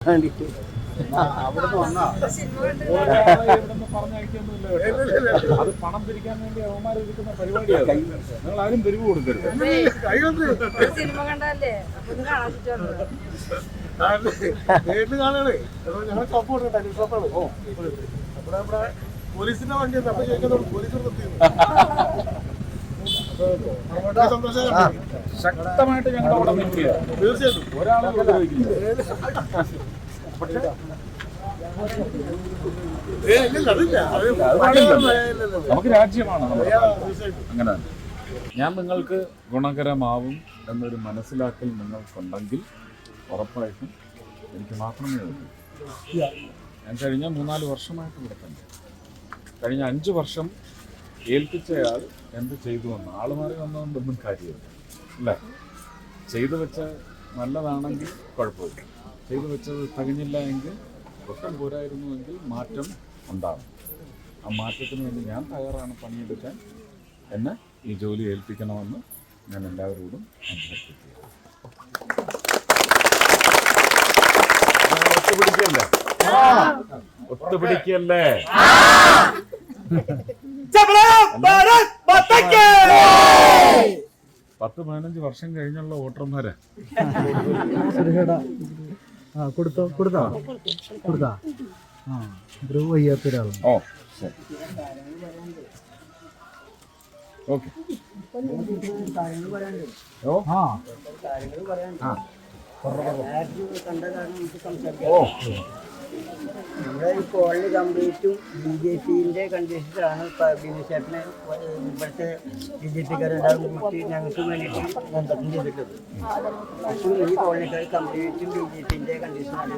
അവിടുന്ന് വന്നാ അത് പണം പിരിക്കാൻ വേണ്ടി അവന്മാർ ഇരിക്കുന്ന പരിപാടിയാണ്. നിങ്ങൾ ആരും പിരിവ് കൊടുക്കരുത്. സിനിമ കണ്ടല്ലേ നേരിട്ട് കാണണേ. ഞങ്ങൾ ഷോപ്പ് കൊടുക്കട്ടെ, ഷോപ്പാണ്. ഇവിടെ പോലീസിന്റെ വണ്ടിയുണ്ട്. അപ്പൊ ചോദിക്കുന്നത് പോലീസ് ശക്തമായിട്ട് ഞങ്ങൾ അവിടെ നിൽക്കുക. തീർച്ചയായിട്ടും ഒരാളെ ഉപദ്രവിക്കില്ല. നമുക്ക് രാജ്യമാണ് അങ്ങനെ. ഞാൻ നിങ്ങൾക്ക് ഗുണകരമാവും എന്നൊരു മനസ്സിലാക്കൽ നിങ്ങൾക്കുണ്ടെങ്കിൽ ഉറപ്പായിട്ടും എനിക്ക് മാത്രമേ ഉള്ളൂ. ഞാൻ കഴിഞ്ഞ 3-4 വർഷമായിട്ട് ഇവിടെ തന്നെ. കഴിഞ്ഞ 5 വർഷം ഏൽപ്പിച്ചയാൾ എന്ത് ചെയ്തു വന്നു ആൾ മാറി വന്നതുകൊണ്ടൊന്നും കാര്യമില്ല അല്ലേ. ചെയ്തു വെച്ച നല്ലതാണെങ്കിൽ കുഴപ്പമില്ല. ചെയ്തു വെച്ചത് തികഞ്ഞില്ല എങ്കിൽ ഒട്ടും പോരായിരുന്നുവെങ്കിൽ മാറ്റം ഉണ്ടാകും. ആ മാറ്റത്തിന് വേണ്ടി ഞാൻ തയ്യാറാണ് പണിയെടുക്കാൻ. എന്നെ ഈ ജോലി ഏൽപ്പിക്കണമെന്ന് ഞാൻ എല്ലാവരോടും അഭ്യർത്ഥിക്കുക. ഒത്തുപിടിക്കല്ലേ? ഒത്തുപിടിക്കല്ലേ? 10-15 വർഷം കഴിഞ്ഞുള്ള വോട്ടർമാരെ കൊടുത്താ ഒരു വയ്യാത്തൊരാളാണ്. ഓ ശരി, ഓക്കെ. നമ്മുടെ ഈ കോളനി കംപ്ലീറ്റും BJP-ന്റെ കണ്ടീഷനിലാണ്. ബിനുചേട്ടനെ ഇവിടുത്തെ BJP-കാരെല്ലാം കൂട്ടി ഞങ്ങൾക്ക് വേണ്ടിയിട്ട് ബന്ധം ചെയ്തിട്ടത്. പക്ഷേ ഈ കോളനിക്കാർ കംപ്ലീറ്റും BJP-ന്റെ കണ്ടീഷനാണ്.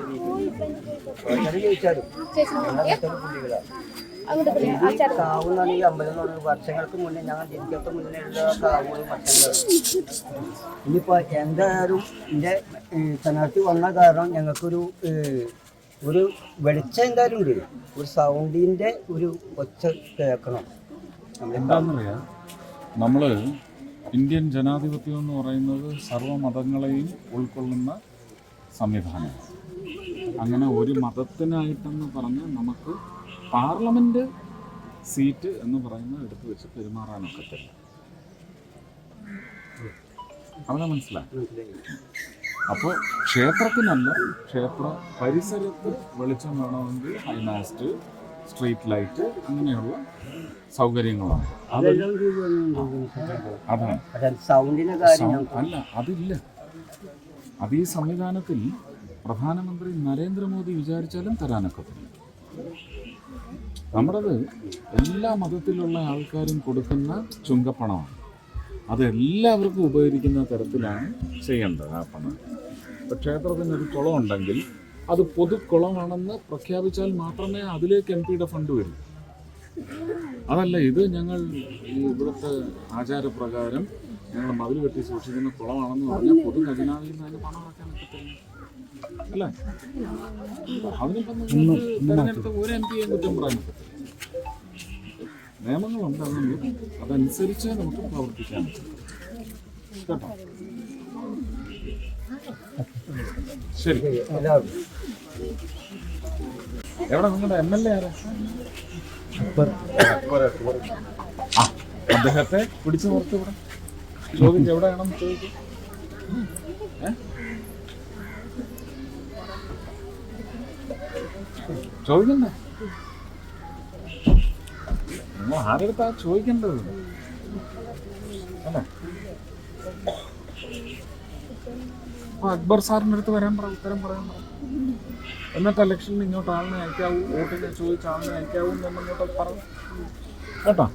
ചോദിച്ചാലും പുള്ളികളാണ്. കാവുന്നാണ് ഈ അമ്പലം തുടങ്ങി. വർഷങ്ങൾക്ക് മുന്നേ ഞങ്ങൾ ജനിക്കത്തെ മുന്നേ ഉള്ള കാവുകളും വർഷങ്ങൾ. ഇനിയിപ്പോൾ എന്തായാലും എൻ്റെ സ്ഥാനാർത്ഥി വന്ന കാരണം ഞങ്ങൾക്കൊരു വെളിച്ചം എന്തായാലും ഉണ്ട്. ഒരു സൗണ്ടിൻ്റെ ഒരു ഒച്ച കേൾക്കണം. എന്താണെന്നറിയാം, നമ്മൾ ഇന്ത്യൻ ജനാധിപത്യം എന്ന് പറയുന്നത് സർവ്വമതങ്ങളെയും ഉൾക്കൊള്ളുന്ന സംവിധാനം. അങ്ങനെ ഒരു മതത്തിനായിട്ടെന്ന് പറഞ്ഞ് നമുക്ക് പാർലമെൻറ്റ് സീറ്റ് എന്ന് പറയുന്നത് എടുത്തു വെച്ച് പെരുമാറാനൊക്കത്തില്ല. അവിടെ മനസ്സിലായി. അപ്പോൾ ക്ഷേത്രത്തിനല്ല, ക്ഷേത്ര പരിസരത്ത് വെളിച്ചം വേണമെങ്കിൽ ഹൈമാസ്റ്റ്, സ്ട്രീറ്റ് ലൈറ്റ്, അങ്ങനെയുള്ള സൗകര്യങ്ങളാണ്. അതാണ് അല്ല, അതില്ല. അത് ഈ സംവിധാനത്തിൽ പ്രധാനമന്ത്രി നരേന്ദ്രമോദി വിചാരിച്ചാലും തരാനൊക്കത്തില്ല. നമ്മുടേത് എല്ലാ മതത്തിലുള്ള ആൾക്കാരും കൊടുക്കുന്ന ചുങ്കപ്പണമാണ്. അത് എല്ലാവർക്കും ഉപകരിക്കുന്ന തരത്തിലാണ് ചെയ്യേണ്ടത് ആ പണം. ഇപ്പോൾ ക്ഷേത്രത്തിനൊരു കുളമുണ്ടെങ്കിൽ അത് പൊതുക്കുളമാണെന്ന് പ്രഖ്യാപിച്ചാൽ മാത്രമേ അതിലേക്ക് MP-യുടെ ഫണ്ട് വരൂ. അതല്ല, ഇത് ഞങ്ങൾ ഇവിടുത്തെ ആചാരപ്രകാരം ഞങ്ങൾ മതിൽ കെട്ടി സൂക്ഷിക്കുന്ന കുളമാണെന്ന് പറഞ്ഞാൽ പൊതു ഖജനാവിൽ നിന്ന് അതിന് പണം അടക്കാൻ പറ്റത്തില്ല അല്ലേ. അതിനിപ്പം തെരഞ്ഞെടുത്ത ഒരു MP-യും കുറ്റം പറയാൻ പറ്റത്തില്ല. നിയമങ്ങളുണ്ട്, അതുകൊണ്ട് അതനുസരിച്ച് നമുക്ക് പ്രവർത്തിക്കാൻ പറ്റും കേട്ടോ. ശരി, എവിടെ നിങ്ങളുടെ MLA ആരാ? അദ്ദേഹത്തെ പിടിച്ചു പുറത്ത് ഇവിടെ ചോദിക്കും എവിടെയാണെന്ന് ചോദിക്കും. ചോദിക്കണ്ടേ? നിങ്ങൾ ആരെടുത്താ ചോദിക്കേണ്ടത് അല്ലേ? അക്ബർ സാറിൻ്റെ അടുത്ത് വരാൻ പറ, ഉത്തരം പറയാൻ പറ. എന്നിട്ട് ഇലക്ഷനിൽ ഇങ്ങോട്ട് ആളിനെ അയക്കാവൂ, വോട്ടിനെ ചോദിച്ച ആളിനെ അയക്കാവൂ എന്നിങ്ങോട്ട് പറ കേട്ടോ.